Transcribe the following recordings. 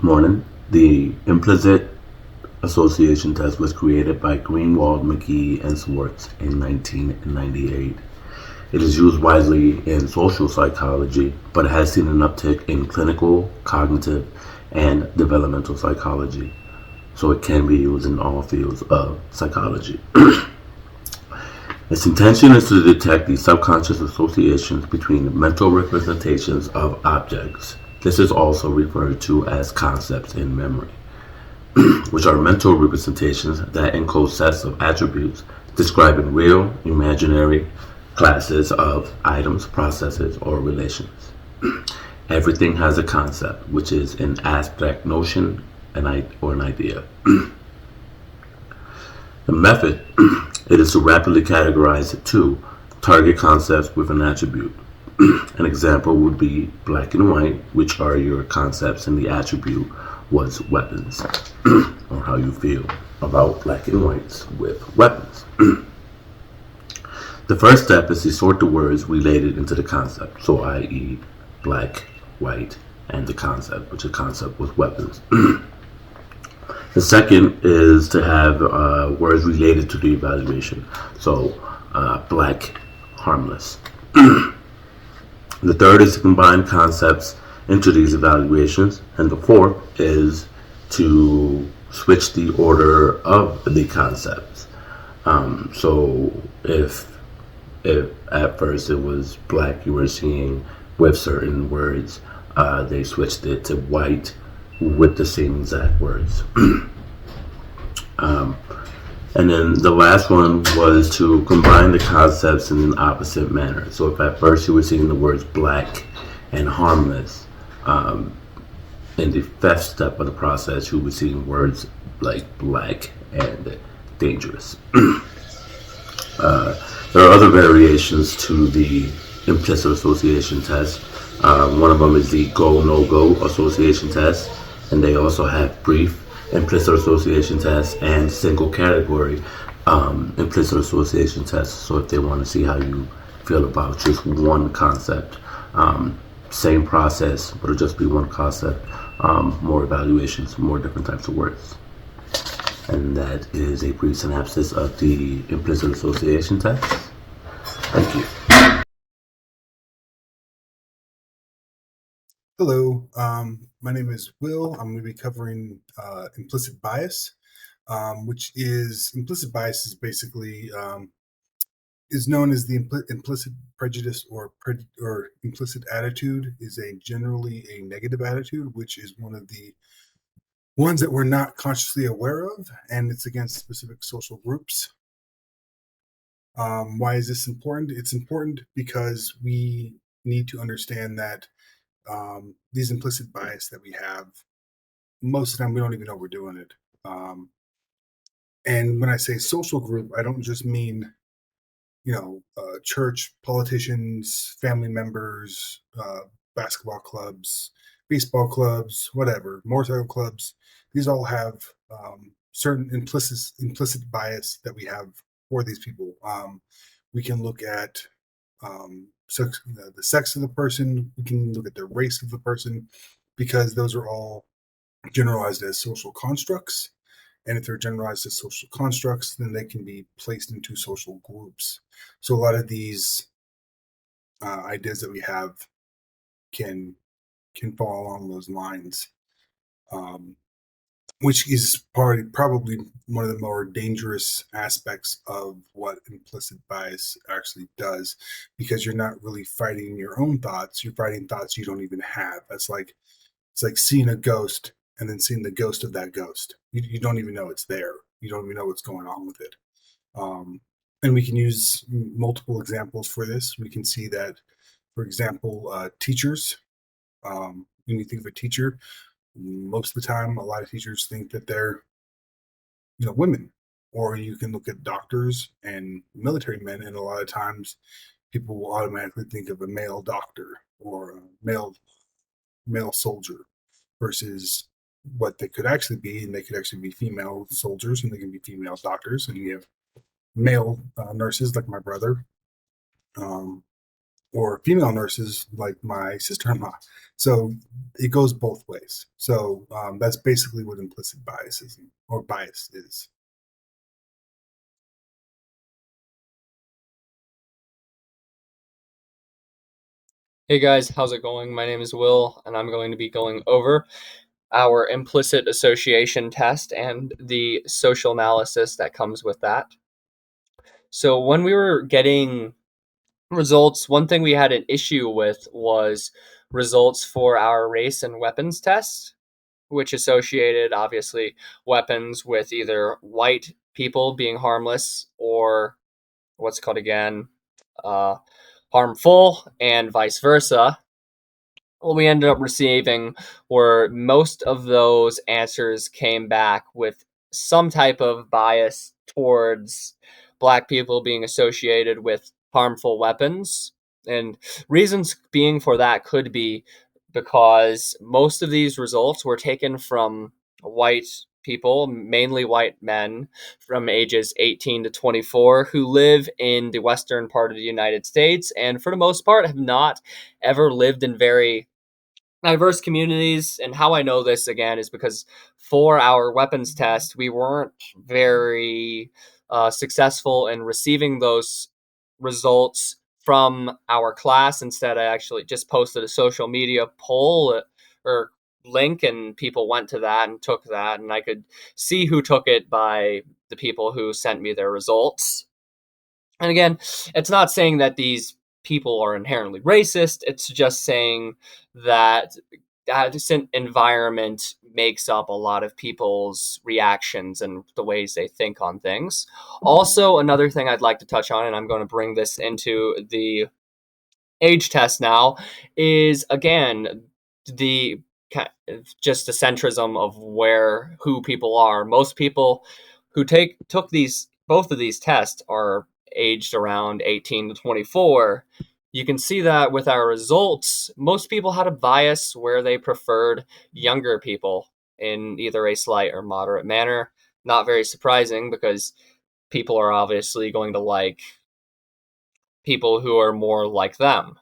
Morning. The implicit association test was created by Greenwald, McGee, and Swartz in 1998. It is used widely in social psychology, but it has seen an uptick in clinical, cognitive, and developmental psychology. So it can be used in all fields of psychology. Its intention is to detect the subconscious associations between mental representations of objects. This is also referred to as concepts in memory, which are mental representations that encode sets of attributes describing real, imaginary classes of items, processes, or relations. Everything has a concept, which is an abstract notion or an idea. The method it is to rapidly categorize two target concepts with an attribute. An example would be black and white, which are your concepts, and the attribute was weapons, or how you feel about black and whites with weapons. The first step is to sort the words related into the concept, so i.e., black, white, and the concept, which is concept with weapons. The second is to have words related to the evaluation. So, black, harmless. The third is to combine concepts into these evaluations. And the fourth is to switch the order of the concepts. So, if at first it was black you were seeing with certain words, they switched it to white with the same exact words. And then the last one was to combine the concepts in an opposite manner. So if at first you were seeing the words black and harmless, in the fifth step of the process you were seeing words like black and dangerous. There are other variations to the implicit association test. One of them is the go-no-go association test, and they also have brief implicit association tests and single category implicit association tests. So if they want to see how you feel about just one concept, same process, but it'll just be one concept, more evaluations, more different types of words. And that is a brief synopsis of the implicit association test. Thank you. Hello, my name is Will. I'm going to be covering implicit bias, which is implicit bias is basically is known as the implicit prejudice or implicit attitude is a generally a negative attitude, which is one of the ones that we're not consciously aware of, and it's against specific social groups. Why is this important? It's important because we need to understand that these implicit bias that we have, most of the time we don't even know we're doing it. And when I say social group, I don't just mean, church, politicians, family members, basketball clubs, baseball clubs, whatever, motorcycle clubs. These all have certain implicit bias that we have for these people. We can look at the sex of the person. We can look at the race of the person, because those are all generalized as social constructs. And if they're generalized as social constructs, then they can be placed into social groups. So a lot of these ideas that we have can fall along those lines, um, which is probably one of the more dangerous aspects of what implicit bias actually does, because you're not really fighting your own thoughts; you're fighting thoughts you don't even have. It's like seeing a ghost and then seeing the ghost of that ghost. You don't even know it's there. You don't even know what's going on with it. Um, and we can use multiple examples for this. We can see that, for example, teachers. When you think of a teacher, most of the time, a lot of teachers think that they're, women. Or you can look at doctors and military men, and a lot of times, people will automatically think of a male doctor or a male soldier, versus what they could actually be. And they could actually be female soldiers, and they can be female doctors, and you have male nurses like my brother. Um, or female nurses like my sister-in-law. So it goes both ways. So that's basically what implicit bias is, or bias is. Hey guys, how's it going? My name is Will, and I'm going to be going over our implicit association test and the social analysis that comes with that. So, when we were getting results, one thing we had an issue with was results for our race and weapons test, which associated obviously weapons with either white people being harmless or what's called again uh, harmful, and vice versa. What we ended up receiving were most of those answers came back with some type of bias towards black people being associated with harmful weapons. And reasons being for that could be because most of these results were taken from white people, mainly white men from ages 18 to 24, who live in the western part of the United States and for the most part have not ever lived in very diverse communities. And how I know this again is because for our weapons test, we weren't very successful in receiving those results from our class. Instead, I actually just posted a social media poll or link, and people went to that and took that, and I could see who took it by the people who sent me their results. And again, it's not saying that these people are inherently racist. It's just saying that that environment makes up a lot of people's reactions and the ways they think on things. Also, another thing I'd like to touch on, and I'm going to bring this into the age test now, is again the just the centrism of where who people are. Most people who took these both of these tests are aged around 18 to 24. You can see that with our results. Most people had a bias where they preferred younger people in either a slight or moderate manner. Not very surprising because people are obviously going to like people who are more like them.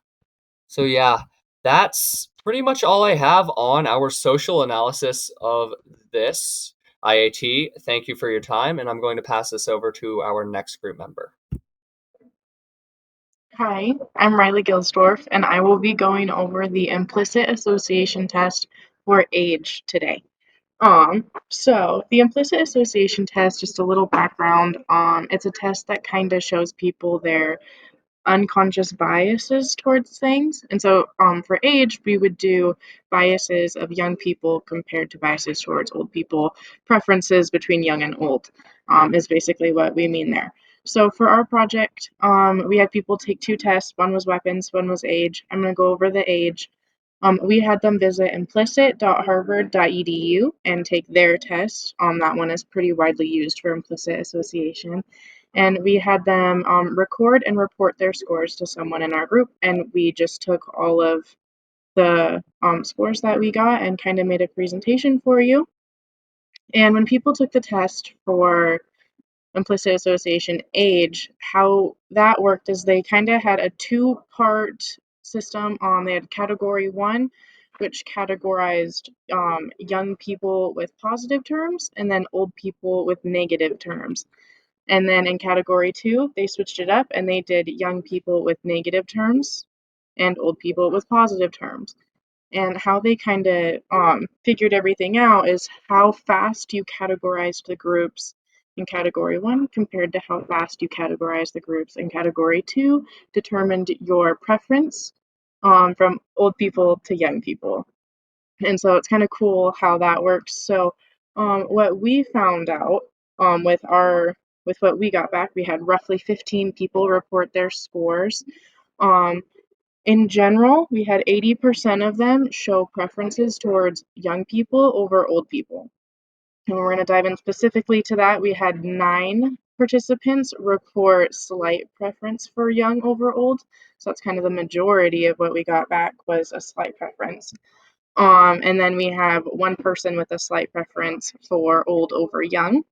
So yeah, that's pretty much all I have on our social analysis of this IAT. Thank you for your time, and I'm going to pass this over to our next group member. Hi, I'm Riley Gilsdorf, and I will be going over the implicit association test for age today. So the implicit association test, just a little background, it's a test that kind of shows people their unconscious biases towards things. And so for age, we would do biases of young people compared to biases towards old people, preferences between young and old is basically what we mean there. So for our project, we had people take two tests. One was weapons, one was age. I'm going to go over the age. We had them visit implicit.harvard.edu and take their test. That one is pretty widely used for implicit association. And we had them record and report their scores to someone in our group. And we just took all of the scores that we got and kind of made a presentation for you. And when people took the test for implicit association age, how that worked is they kind of had a two-part system. They had category one, which categorized young people with positive terms, and then old people with negative terms. And then in category two, they switched it up and they did young people with negative terms and old people with positive terms. And how they kind of figured everything out is how fast you categorized the groups in category one compared to how fast you categorized the groups in category two determined your preference from old people to young people. And so it's kind of cool how that works. So what we found out with what we got back, we had roughly 15 people report their scores. Um, in general, we had 80% of them show preferences towards young people over old people. And we're going to dive in specifically to that. We had 9 participants report slight preference for young over old. So that's kind of the majority of what we got back was a slight preference. And then we have 1 person with a slight preference for old over young.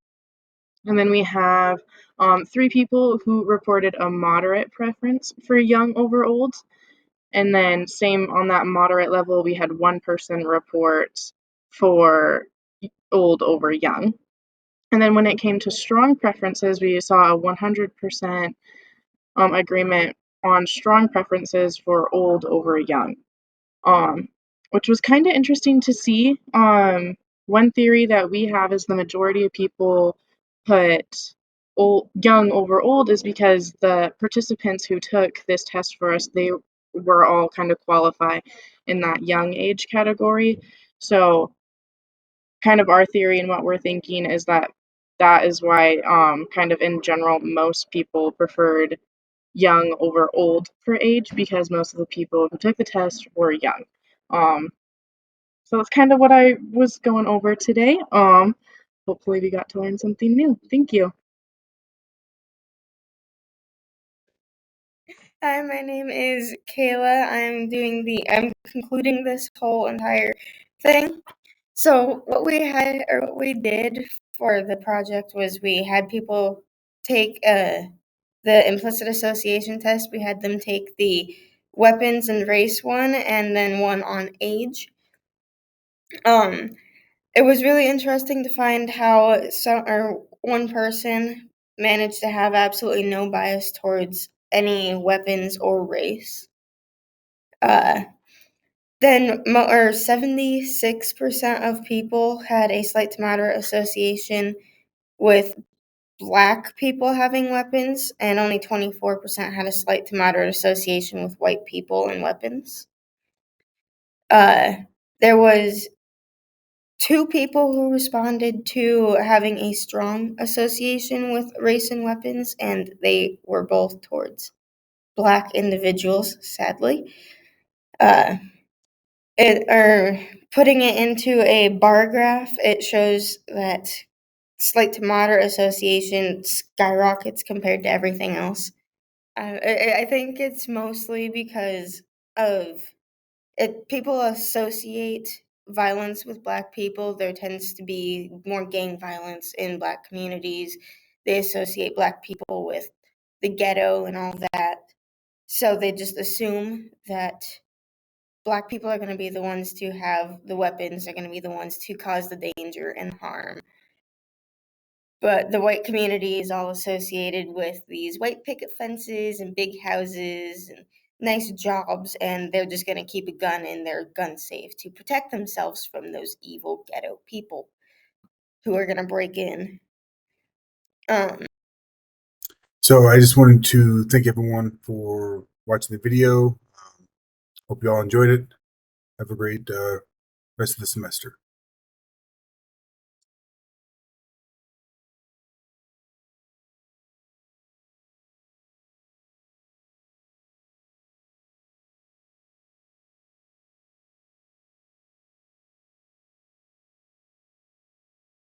And then we have 3 people who reported a moderate preference for young over old. And then same on that moderate level, we had one person report for old over young. And then when it came to strong preferences, we saw a 100% agreement on strong preferences for old over young, um, which was kind of interesting to see. One theory that we have is the majority of people put young over old is because the participants who took this test for us, they were all kind of qualify in that young age category. So kind of our theory and what we're thinking is that that is why kind of in general most people preferred young over old for age, because most of the people who took the test were young. So that's kind of what I was going over today. Hopefully we got to learn something new. Thank you. Hi, my name is Kayla. I'm concluding this whole entire thing. So what we did for the project was we had people take the implicit association test. We had them take the weapons and race one, and then one on age. It was really interesting to find how one person managed to have absolutely no bias towards any weapons or race. Then 76% of people had a slight to moderate association with Black people having weapons, and only 24% had a slight to moderate association with white people and weapons. There was 2 people who responded to having a strong association with race and weapons, and they were both towards Black individuals, sadly. Putting it into a bar graph, it shows that slight to moderate association skyrockets compared to everything else. I think it's mostly because of it. People associate violence with Black people. There tends to be more gang violence in Black communities. They associate Black people with the ghetto and all that. So they just assume that Black people are going to be the ones to have the weapons, are going to be the ones to cause the danger and harm. But the white community is all associated with these white picket fences and big houses and nice jobs, and they're just going to keep a gun in their gun safe to protect themselves from those evil ghetto people who are going to break in. So I just wanted to thank everyone for watching the video. Hope you all enjoyed it. Have a great rest of the semester.